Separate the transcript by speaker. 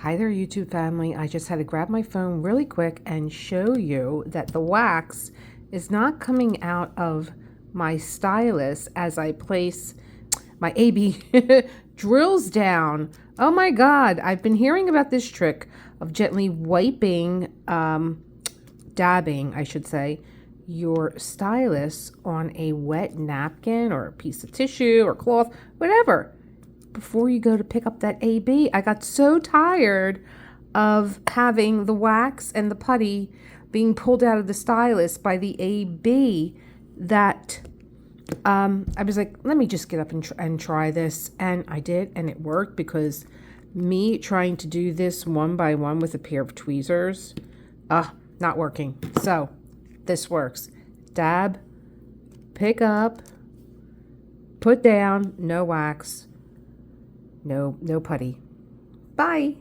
Speaker 1: Hi there, YouTube family. I just had to grab my phone really quick and show you that the wax is not coming out of my stylus as I place my AB drills down. Oh my God, I've been hearing about this trick of gently wiping, dabbing, I should say, your stylus on a wet napkin or a piece of tissue or cloth, whatever, before you go to pick up that AB. I got so tired of having the wax and the putty being pulled out of the stylus by the AB that I was like, let me just get up and try this. And I did, and it worked, because me trying to do this one by one with a pair of tweezers, not working. So this works. Dab, pick up, put down, no wax. No putty. Bye.